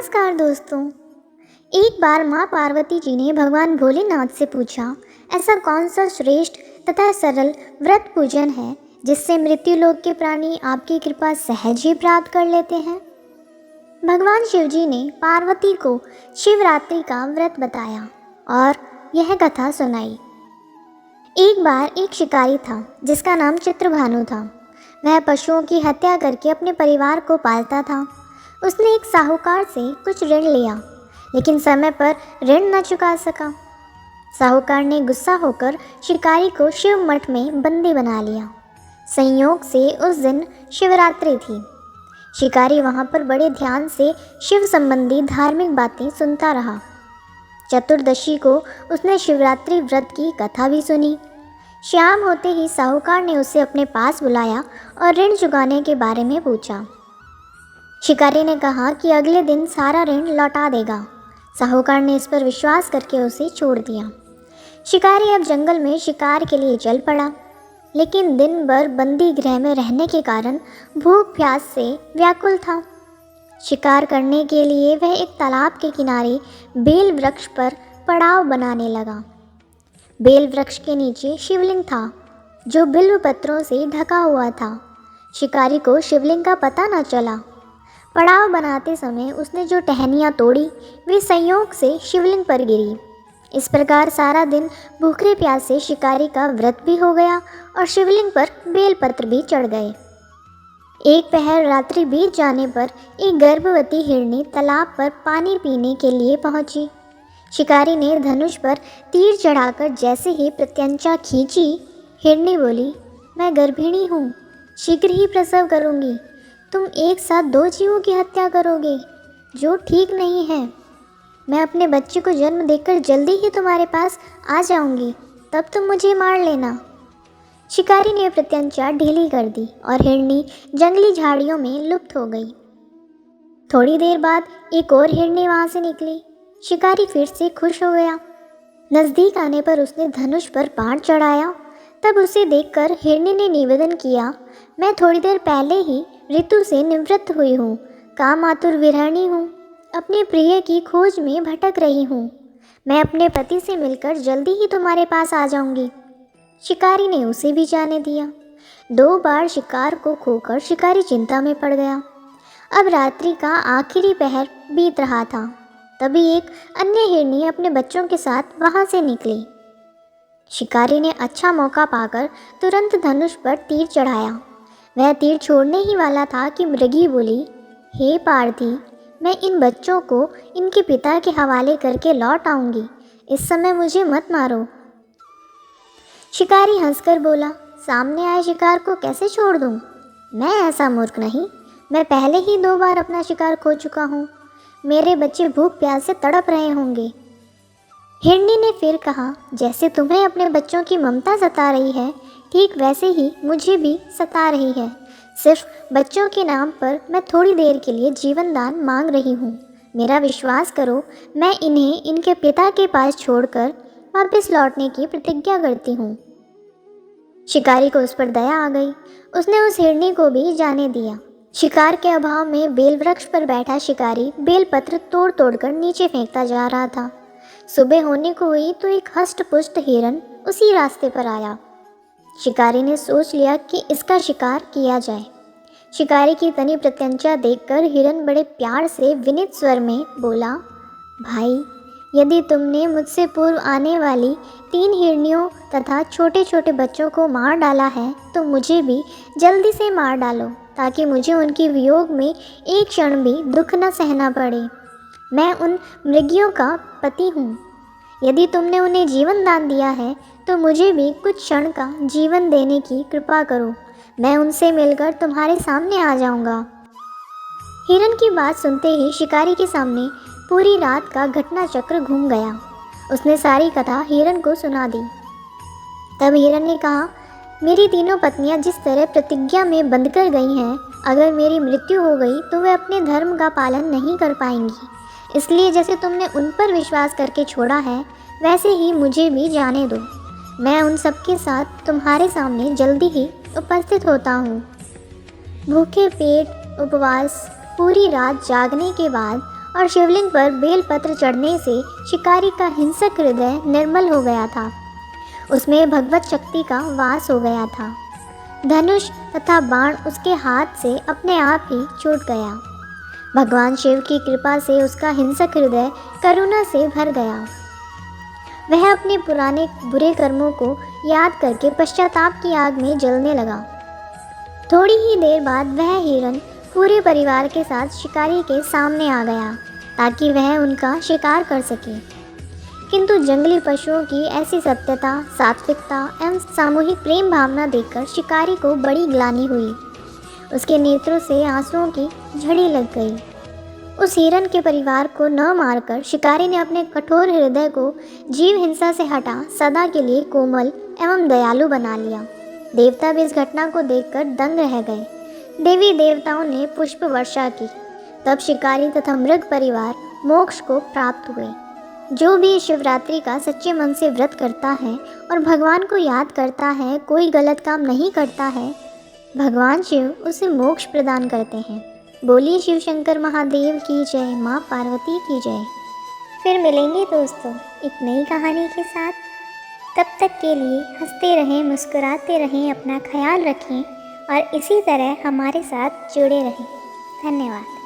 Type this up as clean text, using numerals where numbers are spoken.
नमस्कार दोस्तों। एक बार माँ पार्वती जी ने भगवान भोलेनाथ से पूछा, ऐसा कौन सा श्रेष्ठ तथा सरल व्रत पूजन है जिससे मृत्यु लोक के प्राणी आपकी कृपा सहज ही प्राप्त कर लेते हैं। भगवान शिव जी ने पार्वती को शिवरात्रि का व्रत बताया और यह कथा सुनाई। एक बार एक शिकारी था जिसका नाम चित्रभानु था। वह पशुओं की हत्या करके अपने परिवार को पालता था। उसने एक साहूकार से कुछ ऋण लिया, लेकिन समय पर ऋण न चुका सका। साहूकार ने गुस्सा होकर शिकारी को शिव मठ में बंदी बना लिया। संयोग से उस दिन शिवरात्रि थी। शिकारी वहां पर बड़े ध्यान से शिव संबंधी धार्मिक बातें सुनता रहा। चतुर्दशी को उसने शिवरात्रि व्रत की कथा भी सुनी। शाम होते ही साहूकार ने उसे अपने पास बुलाया और ऋण चुकाने के बारे में पूछा। शिकारी ने कहा कि अगले दिन सारा ऋण लौटा देगा। साहूकार ने इस पर विश्वास करके उसे छोड़ दिया। शिकारी अब जंगल में शिकार के लिए चल पड़ा, लेकिन दिन भर बंदी गृह में रहने के कारण भूख प्यास से व्याकुल था। शिकार करने के लिए वह एक तालाब के किनारे बेल वृक्ष पर पड़ाव बनाने लगा। बेल वृक्ष के नीचे शिवलिंग था जो बिल्व पत्रों से ढका हुआ था। शिकारी को शिवलिंग का पता न चला। पड़ाव बनाते समय उसने जो टहनियाँ तोड़ी वे संयोग से शिवलिंग पर गिरी। इस प्रकार सारा दिन भूखे प्यासे शिकारी का व्रत भी हो गया और शिवलिंग पर बेलपत्र भी चढ़ गए। एक पहर रात्रि बीत जाने पर एक गर्भवती हिरनी तालाब पर पानी पीने के लिए पहुंची। शिकारी ने धनुष पर तीर चढ़ाकर जैसे ही प्रत्यंचा खींची, हिरनी बोली, मैं गर्भिणी हूँ, शीघ्र ही प्रसव करूँगी। तुम एक साथ दो जीवों की हत्या करोगे, जो ठीक नहीं है। मैं अपने बच्चे को जन्म देकर जल्दी ही तुम्हारे पास आ जाऊंगी, तब तुम मुझे मार लेना। शिकारी ने प्रत्यंचा ढीली कर दी और हिरनी जंगली झाड़ियों में लुप्त हो गई। थोड़ी देर बाद एक और हिरनी वहां से निकली। शिकारी फिर से खुश हो गया। नज़दीक आने पर उसने धनुष पर बाण चढ़ाया। तब उसे देखकर हिरनी ने निवेदन किया, मैं थोड़ी देर पहले ही ऋतु से निवृत्त हुई हूँ, काम आतुर विरहिणी हूँ, अपने प्रिय की खोज में भटक रही हूँ। मैं अपने पति से मिलकर जल्दी ही तुम्हारे पास आ जाऊंगी। शिकारी ने उसे भी जाने दिया। 2 बार शिकार को खोकर शिकारी चिंता में पड़ गया। अब रात्रि का आखिरी पहर बीत रहा था। तभी एक अन्य हिरनी अपने बच्चों के साथ वहां से निकली। शिकारी ने अच्छा मौका पाकर तुरंत धनुष पर तीर चढ़ाया। वह तीर छोड़ने ही वाला था कि मृगी बोली, हे पार्थी, मैं इन बच्चों को इनके पिता के हवाले करके लौट आऊँगी, इस समय मुझे मत मारो। शिकारी हंसकर बोला, सामने आए शिकार को कैसे छोड़ दूँ? मैं ऐसा मूर्ख नहीं, मैं पहले ही 2 बार अपना शिकार खो चुका हूँ। मेरे बच्चे भूख प्यास से तड़प रहे होंगे। हिरनी ने फिर कहा, जैसे तुम्हें अपने बच्चों की ममता सता रही है, ठीक वैसे ही मुझे भी सता रही है। सिर्फ बच्चों के नाम पर मैं थोड़ी देर के लिए जीवन दान मांग रही हूँ। मेरा विश्वास करो, मैं इन्हें इनके पिता के पास छोड़कर वापस लौटने की प्रतिज्ञा करती हूँ। शिकारी को उस पर दया आ गई। उसने उस हिरनी को भी जाने दिया। शिकार के अभाव में बेल वृक्ष पर बैठा शिकारी बेलपत्र तोड़ तोड़कर नीचे फेंकता जा रहा था। सुबह होने को हुई तो एक हष्ट पुष्ट हिरन उसी रास्ते पर आया। शिकारी ने सोच लिया कि इसका शिकार किया जाए। शिकारी की तनी प्रत्यंचा देखकर हिरन बड़े प्यार से विनीत स्वर में बोला, भाई, यदि तुमने मुझसे पूर्व आने वाली 3 हिरनियों तथा छोटे छोटे बच्चों को मार डाला है तो मुझे भी जल्दी से मार डालो, ताकि मुझे उनके वियोग में एक क्षण भी दुख न सहना पड़े। मैं उन मृगियों का पति हूँ। यदि तुमने उन्हें जीवन दान दिया है तो मुझे भी कुछ क्षण का जीवन देने की कृपा करो। मैं उनसे मिलकर तुम्हारे सामने आ जाऊंगा। हिरन की बात सुनते ही शिकारी के सामने पूरी रात का घटना चक्र घूम गया। उसने सारी कथा हिरन को सुना दी। तब हिरन ने कहा, मेरी तीनों पत्नियां जिस तरह प्रतिज्ञा में बंधकर गई हैं, अगर मेरी मृत्यु हो गई तो वे अपने धर्म का पालन नहीं कर पाएंगी। इसलिए जैसे तुमने उन पर विश्वास करके छोड़ा है, वैसे ही मुझे भी जाने दो। मैं उन सबके साथ तुम्हारे सामने जल्दी ही उपस्थित होता हूँ। भूखे पेट उपवास पूरी रात जागने के बाद और शिवलिंग पर बेलपत्र चढ़ने से शिकारी का हिंसक हृदय निर्मल हो गया था। उसमें भगवत शक्ति का वास हो गया था। धनुष तथा बाण उसके हाथ से अपने आप ही छूट गया। भगवान शिव की कृपा से उसका हिंसक हृदय करुणा से भर गया। वह अपने पुराने बुरे कर्मों को याद करके पश्चाताप की आग में जलने लगा। थोड़ी ही देर बाद वह हिरण पूरे परिवार के साथ शिकारी के सामने आ गया ताकि वह उनका शिकार कर सके। किंतु जंगली पशुओं की ऐसी सत्यता, सात्विकता एवं सामूहिक प्रेम भावना देखकर शिकारी को बड़ी ग्लानि हुई। उसके नेत्रों से आंसुओं की झड़ी लग गई। उस हिरण के परिवार को न मारकर शिकारी ने अपने कठोर हृदय को जीव हिंसा से हटा सदा के लिए कोमल एवं दयालु बना लिया। देवता भी इस घटना को देखकर दंग रह गए। देवी देवताओं ने पुष्प वर्षा की। तब शिकारी तथा मृग परिवार मोक्ष को प्राप्त हुए। जो भी शिवरात्रि का सच्चे मन से व्रत करता है और भगवान को याद करता है, कोई गलत काम नहीं करता है, भगवान शिव उसे मोक्ष प्रदान करते हैं। बोलिए शिव शंकर महादेव की जय, माँ पार्वती की जय। फिर मिलेंगे दोस्तों एक नई कहानी के साथ। तब तक के लिए हंसते रहें, मुस्कुराते रहें, अपना ख्याल रखें और इसी तरह हमारे साथ जुड़े रहें। धन्यवाद।